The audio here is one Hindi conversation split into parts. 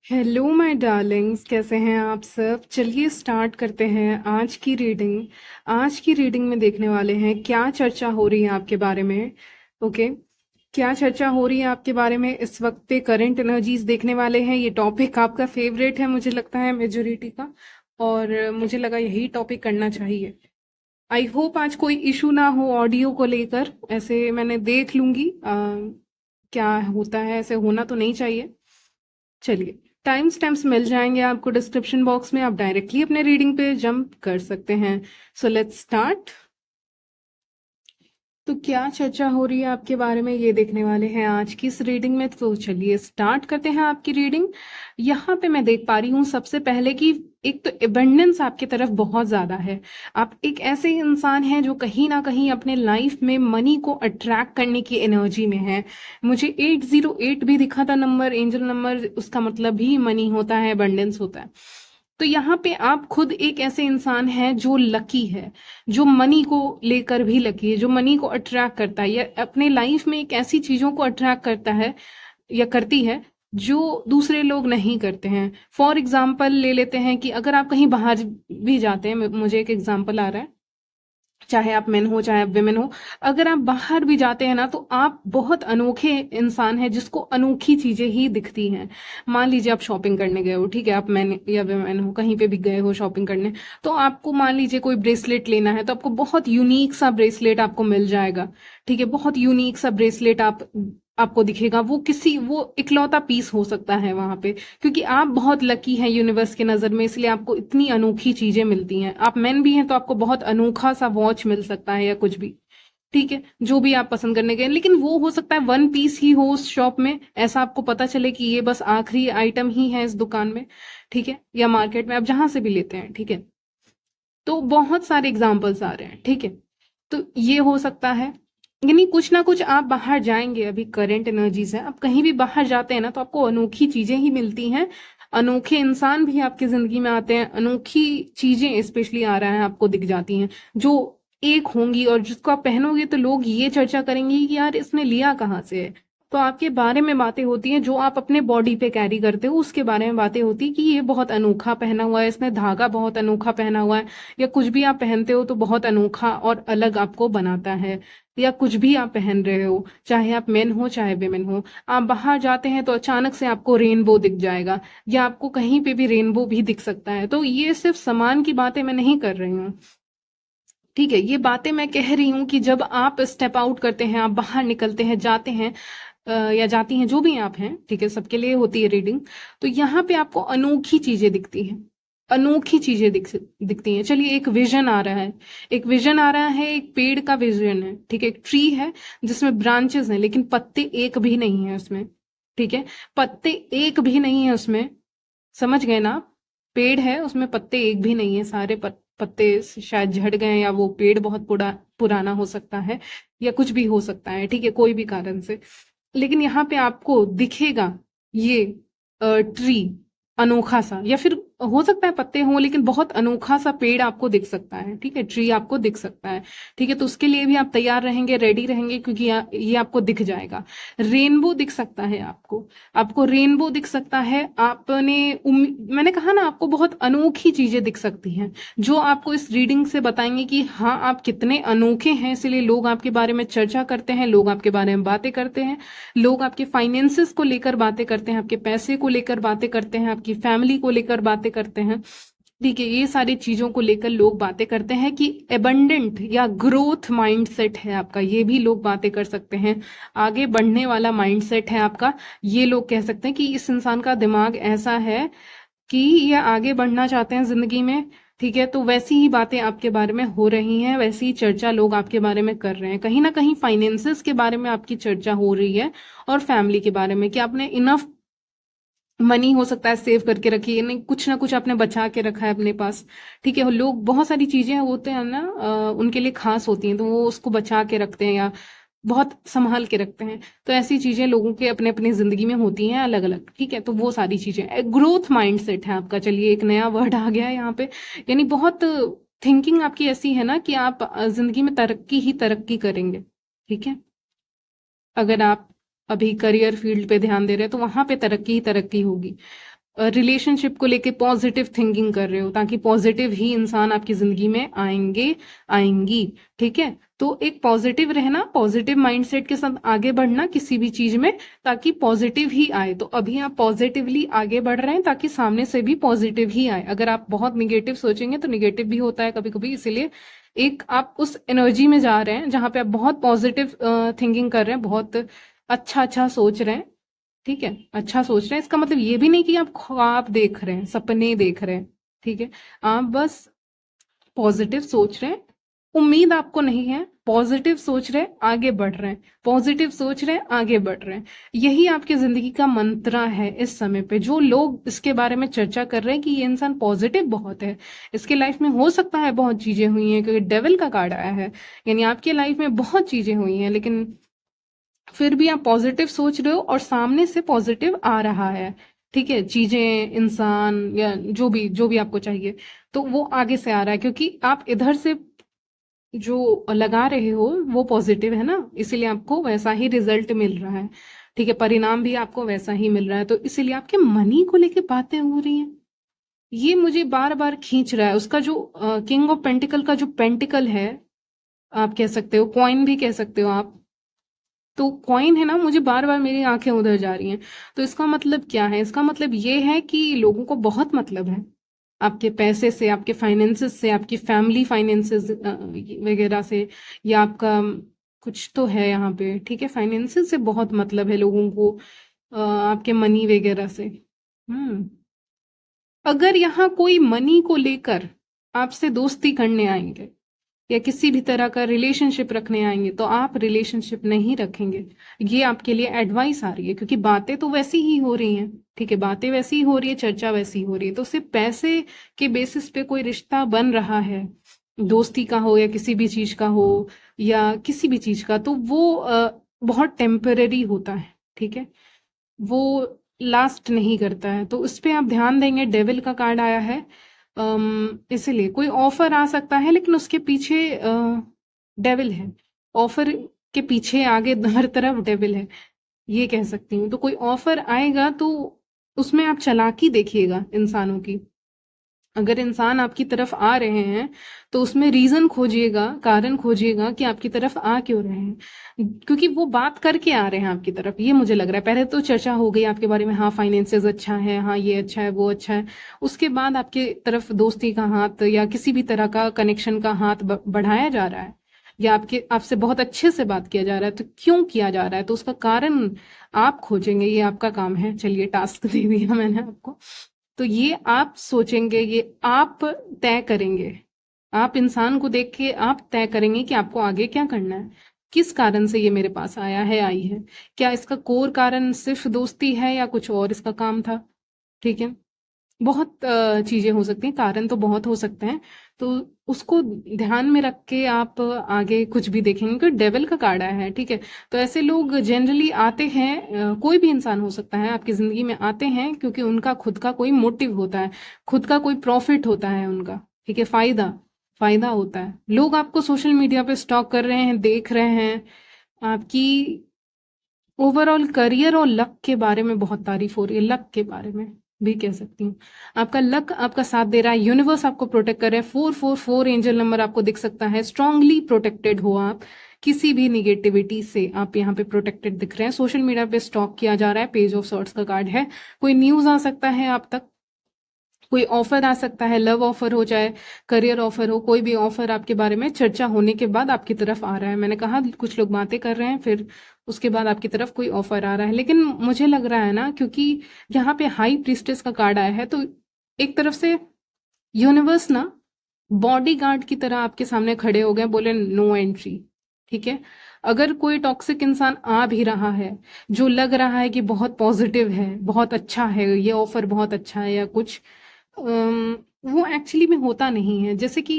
हेलो माय डार्लिंग्स, कैसे हैं आप सब। चलिए स्टार्ट करते हैं आज की रीडिंग में देखने वाले हैं क्या चर्चा हो रही है आपके बारे में। ओके, क्या चर्चा हो रही है आपके बारे में इस वक्त पे करंट एनर्जीज देखने वाले हैं। ये टॉपिक आपका फेवरेट है, मुझे लगता है मेजोरिटी का, और मुझे लगा यही टॉपिक करना चाहिए। आई होप आज कोई इशू ना हो ऑडियो को लेकर, ऐसे मैंने देख लूंगी क्या होता है। ऐसे होना तो नहीं चाहिए। चलिए, टाइम स्टैम्प्स मिल जाएंगे आपको डिस्क्रिप्शन बॉक्स में, आप डायरेक्टली अपने रीडिंग पे जंप कर सकते हैं। So let's start. तो क्या चर्चा हो रही है आपके बारे में ये देखने वाले हैं आज की इस रीडिंग में। तो चलिए स्टार्ट करते हैं आपकी रीडिंग। यहाँ पे मैं देख पा रही हूँ सबसे पहले कि एक तो एबंडेंस आपकी तरफ बहुत ज्यादा है। आप एक ऐसे इंसान हैं जो कहीं ना कहीं अपने लाइफ में मनी को अट्रैक्ट करने की एनर्जी में है। मुझे 808 भी दिखा था नंबर, एंजल नंबर, उसका मतलब भी मनी होता है, एबंडेंस होता है। तो यहाँ पे आप खुद एक ऐसे इंसान हैं जो लकी है, जो मनी को लेकर भी लकी है, जो मनी को अट्रैक्ट करता है या अपने लाइफ में एक ऐसी चीजों को अट्रैक्ट करता है या करती है जो दूसरे लोग नहीं करते हैं। फॉर एग्जाम्पल ले लेते हैं कि अगर आप कहीं बाहर भी जाते हैं, मुझे एक एग्जाम्पल आ रहा है, चाहे आप मेन हो चाहे आप विमेन हो, अगर आप बाहर भी जाते हैं ना तो आप बहुत अनोखे इंसान हैं जिसको अनोखी चीजें ही दिखती हैं। मान लीजिए आप शॉपिंग करने गए हो, ठीक है, आप मैन या विमेन हो, कहीं पे भी गए हो शॉपिंग करने, तो आपको मान लीजिए कोई ब्रेसलेट लेना है तो आपको बहुत यूनिक सा ब्रेसलेट आपको मिल जाएगा। ठीक है, बहुत यूनिक सा ब्रेसलेट आपको दिखेगा, वो इकलौता पीस हो सकता है वहां पे, क्योंकि आप बहुत लकी हैं यूनिवर्स के नजर में, इसलिए आपको इतनी अनोखी चीजें मिलती हैं। आप मैन भी हैं तो आपको बहुत अनोखा सा वॉच मिल सकता है या कुछ भी। ठीक है, जो भी आप पसंद करने गए, लेकिन वो हो सकता है वन पीस ही हो उस शॉप में, ऐसा आपको पता चले कि ये बस आखिरी आइटम ही है इस दुकान में। ठीक है, या मार्केट में आप जहां से भी लेते हैं। ठीक है, तो बहुत सारे एग्जाम्पल्स आ रहे हैं। ठीक है, तो ये हो सकता है, यानी कुछ ना कुछ आप बाहर जाएंगे, अभी करंट एनर्जीज है, आप कहीं भी बाहर जाते हैं ना तो आपको अनोखी चीजें ही मिलती हैं। अनोखे इंसान भी आपकी जिंदगी में आते हैं, अनोखी चीजें स्पेशली आ रहा है आपको दिख जाती हैं, जो एक होंगी और जिसको आप पहनोगे तो लोग ये चर्चा करेंगे कि यार इसने लिया कहाँ से है। तो आपके बारे में बातें होती हैं, जो आप अपने बॉडी पे कैरी करते हो उसके बारे में बातें होती कि ये बहुत अनोखा पहना हुआ है, इसने धागा बहुत अनोखा पहना हुआ है, या कुछ भी आप पहनते हो तो बहुत अनोखा और अलग आपको बनाता है। या कुछ भी आप पहन रहे हो, चाहे आप मेन हो चाहे वेमेन हो, आप बाहर जाते हैं तो अचानक से आपको रेनबो दिख जाएगा, या आपको कहीं पे भी रेनबो भी दिख सकता है। तो ये सिर्फ सामान की बातें मैं नहीं कर रही हूँ। ठीक है, ये बातें मैं कह रही हूँ कि जब आप स्टेप आउट करते हैं, आप बाहर निकलते हैं, जाते हैं, या जाती हैं, जो भी आप हैं, ठीक है, सबके लिए होती है रीडिंग। तो यहाँ पे आपको अनोखी चीजें दिखती हैं, अनोखी चीजें दिखती हैं। चलिए, एक विजन आ रहा है, एक विजन आ रहा है, एक पेड़ का विजन है। ठीक है, एक ट्री है जिसमें ब्रांचेस हैं लेकिन पत्ते एक भी नहीं है उसमें। ठीक है, पत्ते एक भी नहीं है उसमें, समझ गए ना आप? पेड़ है उसमें पत्ते एक भी नहीं है, सारे पत्ते शायद झड़ गए हैं, या वो पेड़ बहुत पुराना हो सकता है, या कुछ भी हो सकता है। ठीक है, कोई भी कारण से, लेकिन यहाँ पे आपको दिखेगा ये ट्री, अनोखा सा, या फिर हो सकता है पत्ते हों लेकिन बहुत अनोखा सा पेड़ आपको दिख सकता है। ठीक है, ट्री आपको दिख सकता है। ठीक है, तो उसके लिए भी आप तैयार रहेंगे, रेडी रहेंगे, क्योंकि ये आपको दिख जाएगा। रेनबो दिख सकता है आपको, आपको रेनबो दिख सकता है। मैंने कहा ना, आपको बहुत अनोखी चीजें दिख सकती हैं, जो आपको इस रीडिंग से बताएंगे कि हाँ आप कितने अनोखे हैं, इसलिए लोग आपके बारे में चर्चा करते हैं, लोग आपके बारे में बातें करते हैं, लोग आपके फाइनेंसेस को लेकर बातें करते हैं, आपके पैसे को लेकर बातें करते हैं, आपकी फैमिली को लेकर बातें करते हैं। ठीक है, ये सारी चीजों को लेकर लोग बातें करते हैं कि एबंडेंट या ग्रोथ माइंडसेट है आपका, ये भी लोग बातें कर सकते हैं। आगे बढ़ने वाला माइंडसेट है आपका, ये लोग कह सकते हैं कि इस इंसान का दिमाग ऐसा है कि ये आगे बढ़ना चाहते हैं जिंदगी में। ठीक है, तो वैसी ही बातें आपके बारे में हो रही हैं, वैसी ही चर्चा लोग आपके बारे में कर रहे हैं। कहीं ना कहीं फाइनेंसेस के बारे में आपकी चर्चा हो रही है, और फैमिली के बारे में कि आपने इनफ मनी हो सकता है सेव करके रखी है, नहीं कुछ ना कुछ आपने बचा के रखा है अपने पास। ठीक है, लोग बहुत सारी चीजें होते हैं ना, उनके लिए खास होती हैं तो वो उसको बचा के रखते हैं या बहुत संभाल के रखते हैं। तो ऐसी चीजें लोगों के अपने अपनी जिंदगी में होती हैं अलग अलग। ठीक है, तो वो सारी चीजें ग्रोथ माइंडसेट है आपका। चलिए, एक नया वर्ड आ गया है यहाँ पे, यानी बहुत थिंकिंग आपकी ऐसी है ना कि आप जिंदगी में तरक्की ही तरक्की करेंगे। ठीक है, अगर आप अभी करियर फील्ड पे ध्यान दे रहे हैं तो वहां पे तरक्की ही तरक्की होगी। रिलेशनशिप को लेके पॉजिटिव थिंकिंग कर रहे हो, ताकि पॉजिटिव ही इंसान आपकी जिंदगी में आएंगे, आएंगी। ठीक है, तो एक पॉजिटिव रहना, पॉजिटिव माइंडसेट के साथ आगे बढ़ना किसी भी चीज में, ताकि पॉजिटिव ही आए। तो अभी आप पॉजिटिवली आगे बढ़ रहे हैं ताकि सामने से भी पॉजिटिव ही आए। अगर आप बहुत निगेटिव सोचेंगे तो निगेटिव भी होता है कभी कभी, इसीलिए एक आप उस एनर्जी में जा रहे हैं जहां पे आप बहुत पॉजिटिव थिंकिंग कर रहे हैं, बहुत अच्छा अच्छा सोच रहे हैं। ठीक है, अच्छा सोच रहे हैं इसका मतलब ये भी नहीं कि आप ख्वाब देख रहे हैं, सपने देख रहे हैं। ठीक है, आप बस पॉजिटिव सोच रहे हैं, उम्मीद आपको नहीं है, पॉजिटिव सोच रहे हैं, आगे बढ़ रहे हैं, पॉजिटिव सोच रहे हैं, आगे बढ़ रहे हैं। यही आपकी जिंदगी का मंत्रा है इस समय पे। जो लोग इसके बारे में चर्चा कर रहे हैं कि ये इंसान पॉजिटिव बहुत है, इसके लाइफ में हो सकता है बहुत चीजें हुई हैं, क्योंकि डेविल का कार्ड आया है, यानी आपके लाइफ में बहुत चीजें हुई हैं, लेकिन फिर भी आप पॉजिटिव सोच रहे हो और सामने से पॉजिटिव आ रहा है। ठीक है, चीजें, इंसान या जो भी आपको चाहिए, तो वो आगे से आ रहा है, क्योंकि आप इधर से जो लगा रहे हो वो पॉजिटिव है ना, इसीलिए आपको वैसा ही रिजल्ट मिल रहा है। ठीक है, परिणाम भी आपको वैसा ही मिल रहा है। तो इसीलिए आपके मनी को लेके बातें हो रही हैं, ये मुझे बार बार खींच रहा है। उसका जो किंग ऑफ पेंटिकल का जो पेंटिकल है, आप कह सकते हो कॉइन भी कह सकते हो आप, तो कॉइन है ना, मुझे बार बार मेरी आंखें उधर जा रही हैं। तो इसका मतलब क्या है? इसका मतलब ये है कि लोगों को बहुत मतलब है आपके पैसे से, आपके फाइनेंसेस से, आपकी फैमिली फाइनेंसेस वगैरह से, या आपका कुछ तो है यहाँ पे। ठीक है, फाइनेंसेस से बहुत मतलब है लोगों को, आपके मनी वगैरह से। अगर यहाँ कोई मनी को लेकर आपसे दोस्ती करने आएंगे या किसी भी तरह का रिलेशनशिप रखने आएंगे, तो आप रिलेशनशिप नहीं रखेंगे। ये आपके लिए एडवाइस आ रही है, क्योंकि बातें तो वैसी ही हो रही हैं। ठीक है, बातें वैसी ही हो रही है, चर्चा वैसी ही हो रही है। तो सिर्फ पैसे के बेसिस पे कोई रिश्ता बन रहा है, दोस्ती का हो या किसी भी चीज का हो, या किसी भी चीज का, तो वो बहुत टेम्पररी होता है। ठीक है, वो लास्ट नहीं करता है। तो उस पे आप ध्यान देंगे। डेविल का कार्ड आया है, इसीलिए कोई ऑफर आ सकता है, लेकिन उसके पीछे डेविल है। ऑफर के पीछे आगे हर तरफ डेविल है, ये कह सकती हूँ। तो कोई ऑफर आएगा तो उसमें आप चालाकी देखिएगा इंसानों की। अगर इंसान आपकी तरफ आ रहे हैं तो उसमें रीजन खोजिएगा, कारण खोजिएगा कि आपकी तरफ आ क्यों रहे हैं, क्योंकि वो बात करके आ रहे हैं आपकी तरफ, ये मुझे लग रहा है। पहले तो चर्चा हो गई आपके बारे में, हाँ फाइनेंसेस अच्छा है, हाँ ये अच्छा है, वो अच्छा है। उसके बाद आपके तरफ दोस्ती का हाथ या किसी भी तरह का कनेक्शन का हाथ बढ़ाया जा रहा है, या आपसे बहुत अच्छे से बात किया जा रहा है। तो क्यों किया जा रहा है, तो उसका कारण आप खोजेंगे, ये आपका काम है। चलिए, टास्क दे दिया मैंने आपको। तो ये आप सोचेंगे, ये आप तय करेंगे। आप इंसान को देख के आप तय करेंगे कि आपको आगे क्या करना है, किस कारण से ये मेरे पास आया है, आई है। क्या इसका कोर कारण सिर्फ दोस्ती है या कुछ और इसका काम था? ठीक है, बहुत चीजें हो सकती हैं, कारण तो बहुत हो सकते हैं। तो उसको ध्यान में रख के आप आगे कुछ भी देखेंगे, क्योंकि डेविल का कार्ड आया है। ठीक है, तो ऐसे लोग जनरली आते हैं, कोई भी इंसान हो सकता है आपकी जिंदगी में आते हैं, क्योंकि उनका खुद का कोई मोटिव होता है, खुद का कोई प्रॉफिट होता है उनका। ठीक है, फायदा फायदा होता है। लोग आपको सोशल मीडिया पे स्टॉक कर रहे हैं, देख रहे हैं, आपकी ओवरऑल करियर और लक के बारे में बहुत तारीफ हो रही है, लक के बारे में भी कह सकती हूँ। आपका लक आपका साथ दे रहा है, यूनिवर्स आपको प्रोटेक्ट कर रहा है। 444 एंजल नंबर आपको दिख सकता है। स्ट्रांगली प्रोटेक्टेड हो आप किसी भी निगेटिविटी से, आप यहाँ पे प्रोटेक्टेड दिख रहे हैं। सोशल मीडिया पे स्टॉक किया जा रहा है, पेज ऑफ सॉर्ट्स का कार्ड है। कोई न्यूज आ सकता है आप तक, कोई ऑफर आ सकता है, लव ऑफर हो चाहे करियर ऑफर हो, कोई भी ऑफर आपके बारे में चर्चा होने के बाद आपकी तरफ आ रहा है। मैंने कहा कुछ लोग बातें कर रहे हैं, फिर उसके बाद आपकी तरफ कोई ऑफर आ रहा है। लेकिन मुझे लग रहा है ना, क्योंकि यहाँ पे हाई प्रीस्टेस का कार्ड आया है, तो एक तरफ से यूनिवर्स ना बॉडी गार्ड की तरह आपके सामने खड़े हो गए, बोले नो एंट्री। ठीक है, अगर कोई टॉक्सिक इंसान आ भी रहा है, जो लग रहा है कि बहुत पॉजिटिव है, बहुत अच्छा है, ये ऑफर बहुत अच्छा है या कुछ, वो एक्चुअली में होता नहीं है। जैसे कि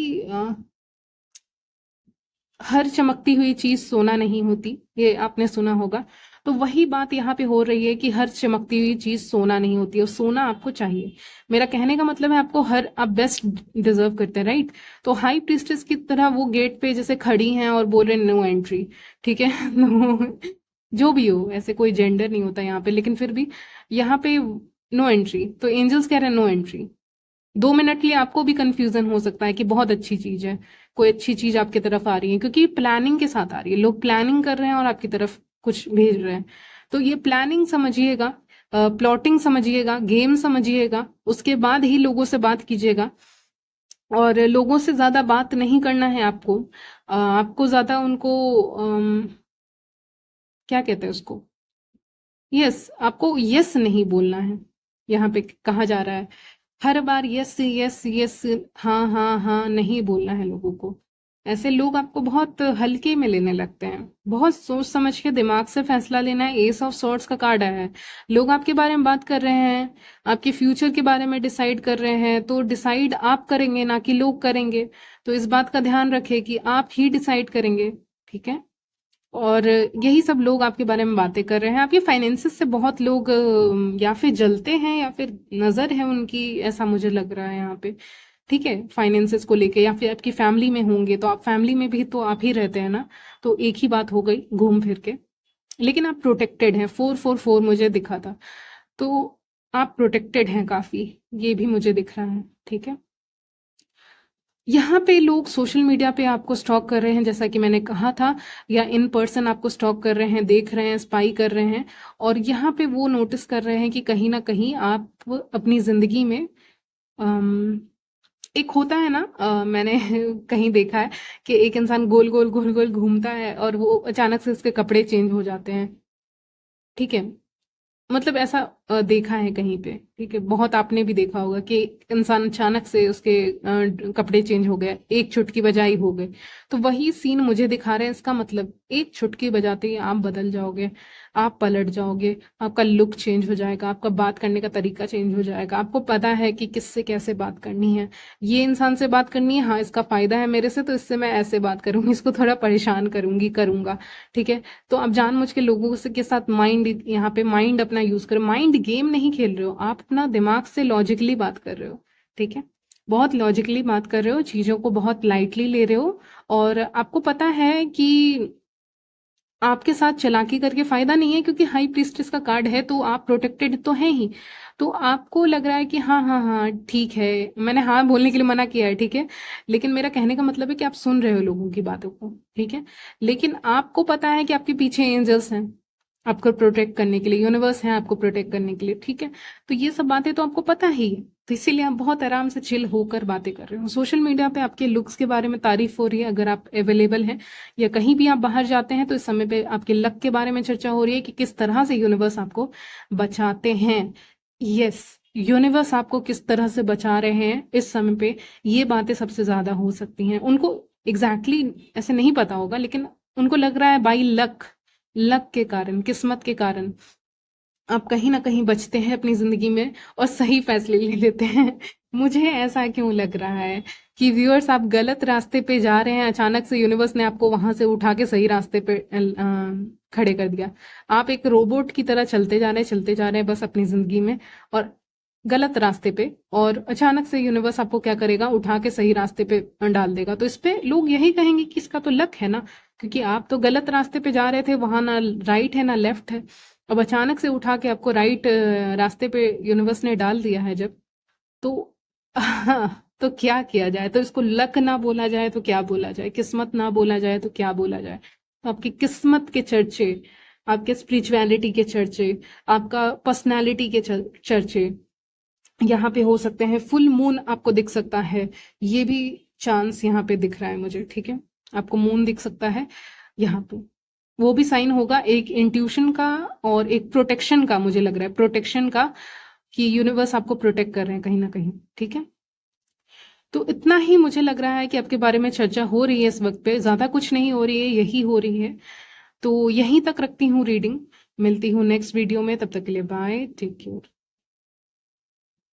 हर चमकती हुई चीज सोना नहीं होती, ये आपने सुना होगा। तो वही बात यहाँ पे हो रही है कि हर चमकती हुई चीज सोना नहीं होती, और सोना आपको चाहिए। मेरा कहने का मतलब है, आपको हर, आप बेस्ट डिजर्व करते हैं, राइट? तो हाई प्रीस्टेस की तरह वो गेट पे जैसे खड़ी हैं और बोल रहे नो एंट्री। ठीक है जो भी हो, ऐसे कोई जेंडर नहीं होता यहाँ पे, लेकिन फिर भी यहाँ पे नो एंट्री, तो एंजल्स कह रहे हैं नो एंट्री। 2 मिनट के लिए आपको भी कंफ्यूजन हो सकता है कि बहुत अच्छी चीज है, कोई अच्छी चीज आपकी तरफ आ रही है, क्योंकि प्लानिंग के साथ आ रही है, लोग प्लानिंग कर रहे हैं और आपकी तरफ कुछ भेज रहे हैं। तो ये प्लानिंग समझिएगा, प्लॉटिंग समझिएगा, गेम समझिएगा, उसके बाद ही लोगों से बात कीजिएगा। और लोगों से ज्यादा बात नहीं करना है आपको, आपको ज्यादा उनको क्या कहते हैं उसको, यस, आपको यस नहीं बोलना है। यहाँ पे कहा जा रहा है हर बार यस यस यस, हाँ हाँ हाँ नहीं बोलना है लोगों को। ऐसे लोग आपको बहुत हल्के में लेने लगते हैं, बहुत सोच समझ के दिमाग से फैसला लेना है। एस ऑफ सॉर्ड्स का कार्ड आया है, लोग आपके बारे में बात कर रहे हैं, आपके फ्यूचर के बारे में डिसाइड कर रहे हैं, तो डिसाइड आप करेंगे ना कि लोग करेंगे। तो इस बात का ध्यान रखें कि आप ही डिसाइड करेंगे, ठीक है। और यही सब लोग आपके बारे में बातें कर रहे हैं। आपके फाइनेंसेस से बहुत लोग या फिर जलते हैं या फिर नजर है उनकी, ऐसा मुझे लग रहा है यहाँ पे, ठीक है। फाइनेंसेस को लेके, या फिर आपकी फैमिली में होंगे, तो आप फैमिली में भी तो आप ही रहते हैं ना, तो एक ही बात हो गई घूम फिर के। लेकिन आप प्रोटेक्टेड हैं, 444 मुझे दिखा था, तो आप प्रोटेक्टेड हैं काफी, ये भी मुझे दिख रहा है, ठीक है। यहाँ पे लोग सोशल मीडिया पे आपको स्टॉक कर रहे हैं, जैसा कि मैंने कहा था, या इन पर्सन आपको स्टॉक कर रहे हैं, देख रहे हैं, स्पाई कर रहे हैं। और यहाँ पे वो नोटिस कर रहे हैं कि कहीं ना कहीं आप अपनी जिंदगी में अम, एक होता है ना, मैंने कहीं देखा है कि एक इंसान गोल गोल गोल गोल घूमता है और वो अचानक से उसके कपड़े चेंज हो जाते हैं, ठीक है। मतलब ऐसा देखा है कहीं पे, ठीक है। बहुत आपने भी देखा होगा कि इंसान अचानक से उसके कपड़े चेंज हो गए, एक चुटकी बजाई हो गए। तो वही सीन मुझे दिखा रहे हैं। इसका मतलब एक चुटकी बजाते ही आप बदल जाओगे, आप पलट जाओगे, आपका लुक चेंज हो जाएगा, आपका बात करने का तरीका चेंज हो जाएगा। आपको पता है कि किससे कैसे बात करनी है। ये इंसान से बात करनी है, हाँ इसका फायदा है मेरे से, तो इससे मैं ऐसे बात करूंगी, इसको थोड़ा परेशान करूंगी, करूंगा, ठीक है। तो आप जानबूझ के लोगों से के साथ माइंड, यहाँ पे माइंड अपना यूज करो। माइंड गेम नहीं खेल रहे हो आप, अपना दिमाग से लॉजिकली बात कर रहे हो, ठीक है। बहुत लॉजिकली बात कर रहे हो, चीजों को बहुत लाइटली ले रहे हो। और आपको पता है कि आपके साथ चालाकी करके फायदा नहीं है, क्योंकि हाई प्रीस्टेस का कार्ड है, तो आप प्रोटेक्टेड तो है ही। तो आपको लग रहा है कि हाँ हाँ हाँ ठीक है, मैंने हाँ बोलने के लिए मना किया है, ठीक है। लेकिन मेरा कहने का मतलब है कि आप सुन रहे हो लोगों की बातों को, ठीक है। लेकिन आपको पता है कि आपके पीछे एंजल्स हैं आपको प्रोटेक्ट करने के लिए, यूनिवर्स है आपको प्रोटेक्ट करने के लिए, ठीक है। तो ये सब बातें तो आपको पता ही है, तो इसीलिए आप बहुत आराम से चिल होकर बातें कर रहे हो। सोशल मीडिया पे आपके लुक्स के बारे में तारीफ हो रही है, अगर आप अवेलेबल हैं या कहीं भी आप बाहर जाते हैं, तो इस समय पे आपके लक के बारे में चर्चा हो रही है कि किस तरह से यूनिवर्स आपको बचाते हैं। यस, यूनिवर्स आपको किस तरह से बचा रहे हैं इस समय पे, ये बातें सबसे ज्यादा हो सकती हैं। उनको एग्जैक्टली ऐसे नहीं पता होगा, लेकिन उनको लग रहा है बाई लक, लक के कारण, किस्मत के कारण आप कहीं ना कहीं बचते हैं अपनी जिंदगी में और सही फैसले ले लेते हैं। मुझे ऐसा क्यों लग रहा है कि व्यूअर्स आप गलत रास्ते पे जा रहे हैं, अचानक से यूनिवर्स ने आपको वहां से उठा के सही रास्ते पे खड़े कर दिया। आप एक रोबोट की तरह चलते जा रहे हैं, चलते जा रहे हैं बस अपनी जिंदगी में, और गलत रास्ते पे, और अचानक से यूनिवर्स आपको क्या करेगा, उठा के सही रास्ते पे डाल देगा। तो इस पे लोग यही कहेंगे कि इसका तो लक है ना, क्योंकि आप तो गलत रास्ते पे जा रहे थे, वहां ना राइट है ना लेफ्ट है। अब अचानक से उठा के आपको राइट रास्ते पे यूनिवर्स ने डाल दिया है जब, तो तो क्या किया जाए। तो इसको लक ना बोला जाए तो क्या बोला जाए, किस्मत ना बोला जाए तो क्या बोला जाए। तो आपकी किस्मत के चर्चे, आपके स्पिरिचुअलिटी के चर्चे, आपका पर्सनालिटी के चर्चे यहाँ पे हो सकते हैं। फुल मून आपको दिख सकता है, ये भी चांस यहाँ पे दिख रहा है मुझे, ठीक है। आपको मून दिख सकता है यहाँ पे, वो भी साइन होगा एक इंट्यूशन का और एक प्रोटेक्शन का, मुझे लग रहा है प्रोटेक्शन का, कि यूनिवर्स आपको प्रोटेक्ट कर रहे हैं कहीं ना कहीं, ठीक है। तो इतना ही मुझे लग रहा है कि आपके बारे में चर्चा हो रही है इस वक्त पे, ज्यादा कुछ नहीं हो रही है, यही हो रही है। तो यहीं तक रखती हूँ रीडिंग, मिलती हूँ नेक्स्ट वीडियो में, तब तक के लिए बाय, टेक केयर।